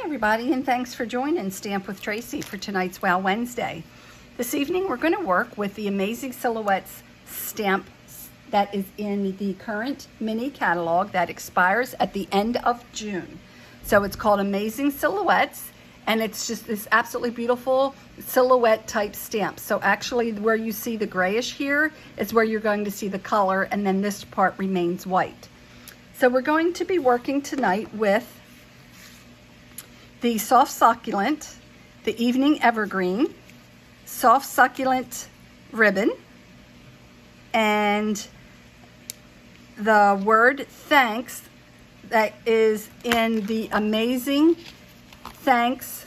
everybody, and thanks for joining Stamp with Tracy for tonight's Wow Wednesday. This evening we're going to work with the Amazing Silhouettes stamp that is in the current mini catalog that expires at the end of June. So it's called Amazing Silhouettes, and it's just this absolutely beautiful silhouette type stamp. So actually where you see the grayish here is where you're going to see the color, and then this part remains white. So we're going to be working tonight with the Soft Succulent, the Evening Evergreen, Soft Succulent ribbon, and the word thanks that is in the Amazing Thanks.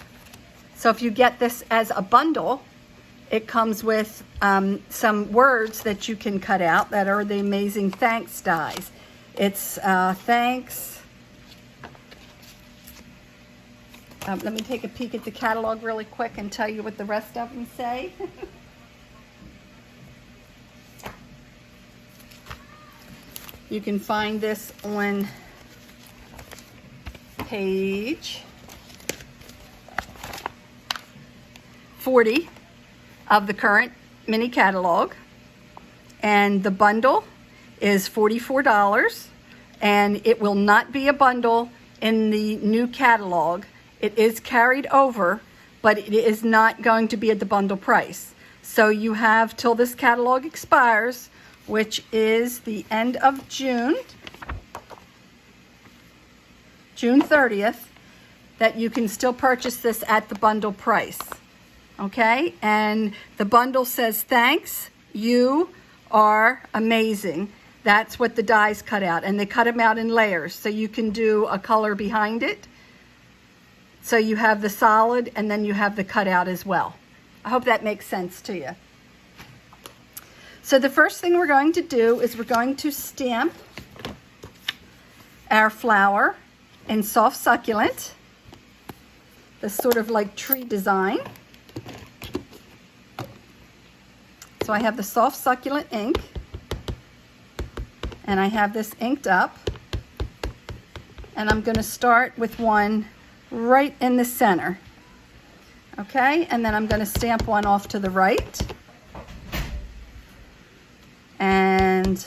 So if you get this as a bundle, it comes with some words that you can cut out that are the Amazing Thanks dies. It's thanks. Let me take a peek at the catalog really quick and tell you what the rest of them say. You can find this on page 40 of the current mini catalog, and the bundle is $44, and it will not be a bundle in the new catalog. It is carried over, but it is not going to be at the bundle price. So you have till this catalog expires, which is the end of June 30th, that you can still purchase this at the bundle price. Okay, and the bundle says, thanks, you are amazing. That's what the dies cut out, and they cut them out in layers, so you can do a color behind it. So you have the solid, and then you have the cutout as well. I hope that makes sense to you. So the first thing we're going to do is we're going to stamp our flower in Soft Succulent, this sort of like tree design. So I have the Soft Succulent ink, and I have this inked up, and I'm going to start with one right in the center. Okay, and then I'm going to stamp one off to the right, and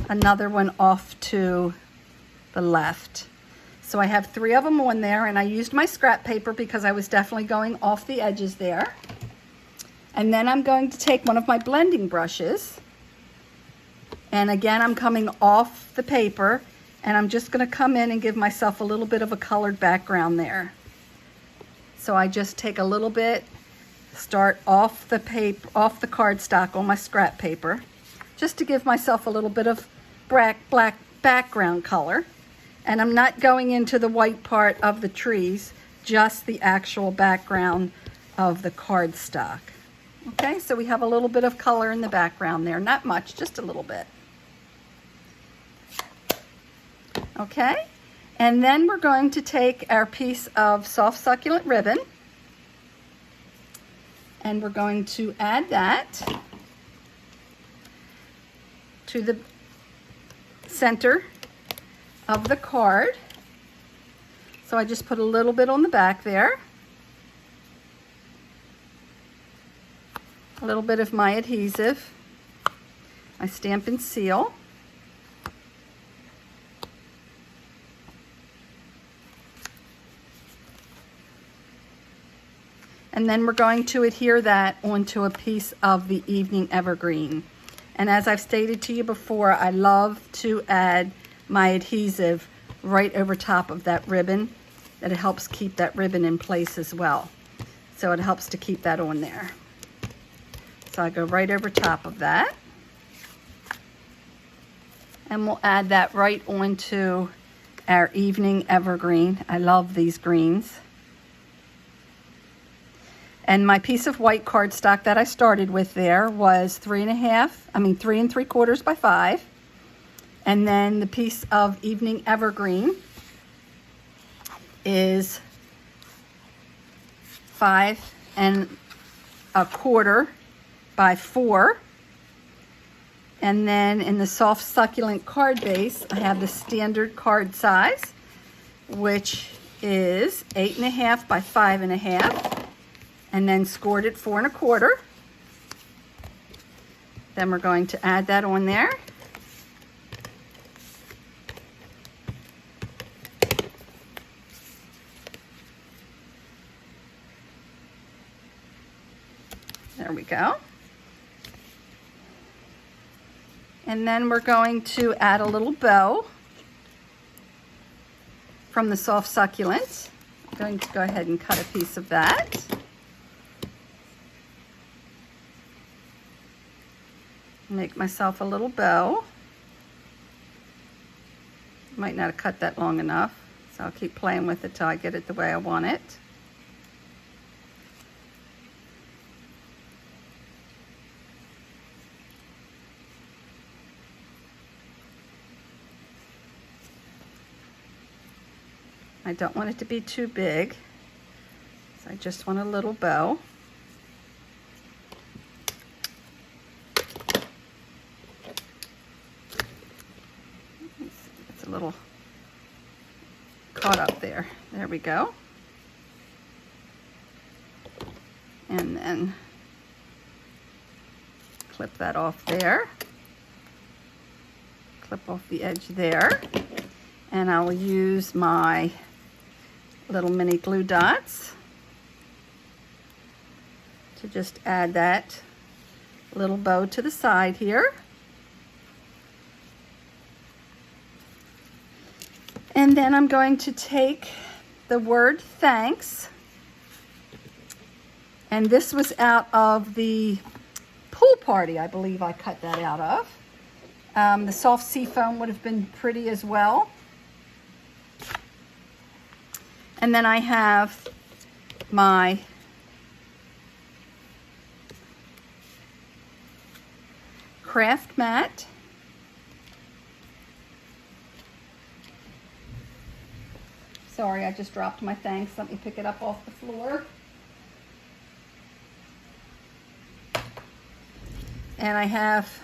another one off to the left. So I have 3 of them on there, and I used my scrap paper because I was definitely going off the edges there. And then I'm going to take one of my blending brushes, and again I'm coming off the paper, and I'm just going to come in and give myself a little bit of a colored background there. So I just take a little bit, start off the paper, off the cardstock on my scrap paper, just to give myself a little bit of black background color. And I'm not going into the white part of the trees, just the actual background of the cardstock. Okay, so we have a little bit of color in the background there, not much, just a little bit. Okay, and then we're going to take our piece of Soft Succulent ribbon, and we're going to add that to the center of the card. So I just put a little bit on the back there, a little bit of my adhesive, my Stamp and Seal. And then we're going to adhere that onto a piece of the Evening Evergreen. And as I've stated to you before, I love to add my adhesive right over top of that ribbon. That it helps keep that ribbon in place as well. So it helps to keep that on there. So I go right over top of that. And we'll add that right onto our Evening Evergreen. I love these greens. And my piece of white cardstock that I started with there was 3 3/4 by 5. And then the piece of Evening Evergreen is 5 1/4 by 4. And then in the Soft Succulent card base, I have the standard card size, which is 8.5 by 5.5, and then scored it 4 1/4. Then we're going to add that on there. There we go. And then we're going to add a little bow from the soft succulent. I'm going to go ahead and cut a piece of that. Make myself a little bow. Might not have cut that long enough, so I'll keep playing with it till I get it the way I want it. I don't want it to be too big, so I just want a little bow. It's a little caught up there. There we go. And then clip that off there. Clip off the edge there. And I'll use my little mini glue dots to just add that little bow to the side here. And then I'm going to take the word thanks, and this was out of the pool party, I believe I cut that out of. The soft seafoam would have been pretty as well. And then I have my craft mat. Sorry, I just dropped my thanks. Let me pick it up off the floor. And I have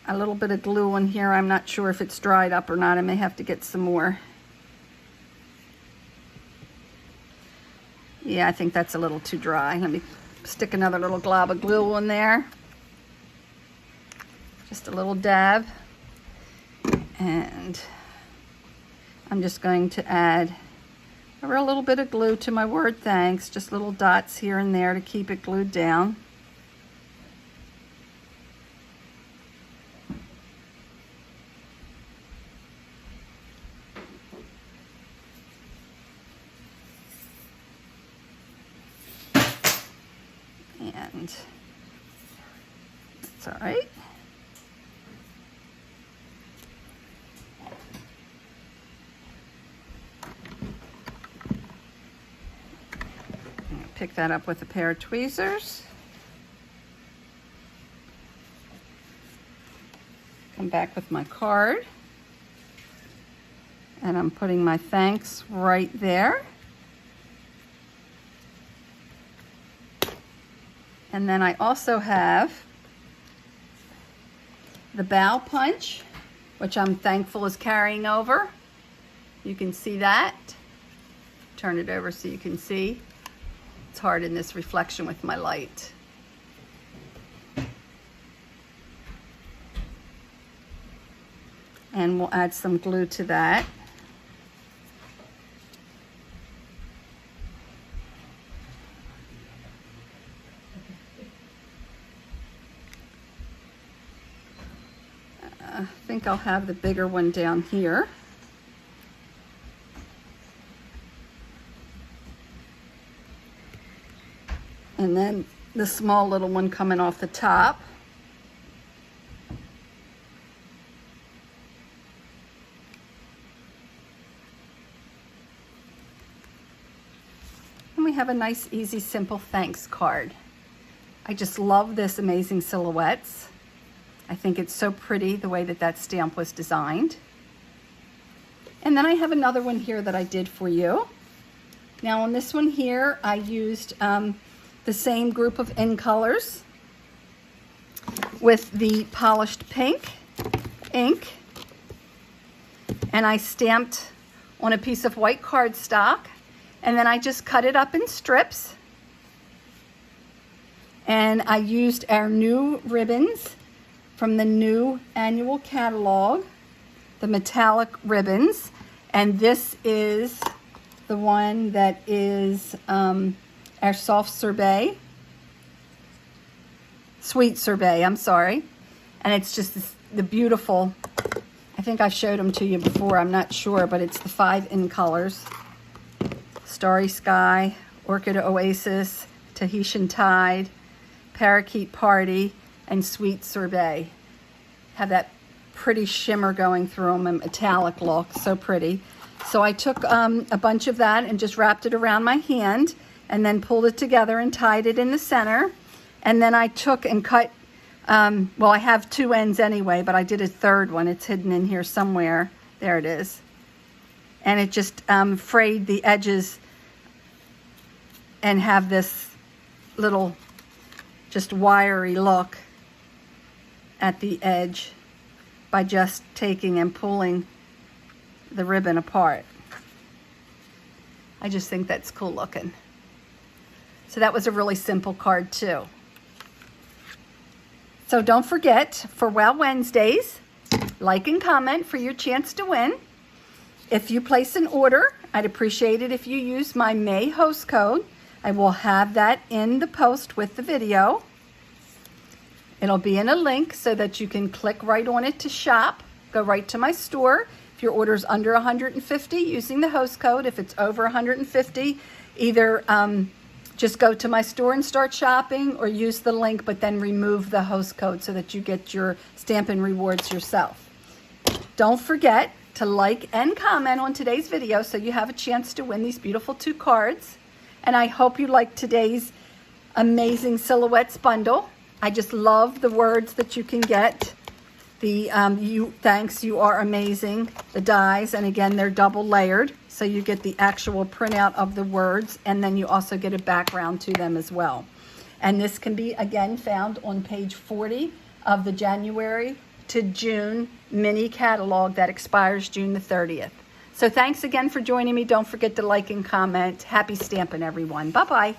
a little bit of glue in here. I'm not sure if it's dried up or not. I may have to get some more. Yeah, I think that's a little too dry. Let me stick another little glob of glue in there. Just a little dab. And I'm just going to add a real little bit of glue to my word thanks. Just little dots here and there to keep it glued down. And that's all right. Pick that up with a pair of tweezers. Come back with my card. And I'm putting my thanks right there. And then I also have the bow punch, which I'm thankful is carrying over. You can see that. Turn it over so you can see. It's hard in this reflection with my light. And we'll add some glue to that. I think I'll have the bigger one down here. And then the small little one coming off the top. And we have a nice, easy, simple thanks card. I just love this Amazing Silhouettes. I think it's so pretty the way that that stamp was designed. And then I have another one here that I did for you. Now on this one here, I used the same group of in colors with the polished pink ink. and I stamped on a piece of white cardstock, and then I just cut it up in strips. And I used our new ribbons from the new annual catalog, the metallic ribbons. And this is the one that is our soft sorbet, sweet sorbet, I'm sorry. And it's just the beautiful, I think I showed them to you before, I'm not sure, but it's the 5 in colors. Starry Sky, Orchid Oasis, Tahitian Tide, Parakeet Party, and Sweet Sorbet. Have that pretty shimmer going through them, a metallic look, so pretty. So I took a bunch of that and just wrapped it around my hand and then pulled it together and tied it in the center. And then I took and cut, well, I have 2 ends anyway, but I did a 3rd one. It's hidden in here somewhere. There it is. And it just frayed the edges and have this little just wiry look at the edge by just taking and pulling the ribbon apart. I just think that's cool looking. So that was a really simple card too. So don't forget, for Wow Wednesdays, like and comment for your chance to win. If you place an order, I'd appreciate it if you use my May host code. I will have that in the post with the video. It'll be in a link so that you can click right on it to shop. Go right to my store. If your order's under 150, using the host code. If it's over 150, either just go to my store and start shopping, or use the link but then remove the host code so that you get your Stampin' Rewards yourself. Don't forget to like and comment on today's video so you have a chance to win these beautiful 2 cards. And I hope you like today's amazing silhouettes bundle. I just love the words that you can get. The thanks, you are amazing, the dies, and again, they're double layered. So you get the actual printout of the words, and then you also get a background to them as well. And this can be, again, found on page 40 of the January to June mini catalog that expires June the 30th. So thanks again for joining me. Don't forget to like and comment. Happy stamping, everyone. Bye-bye.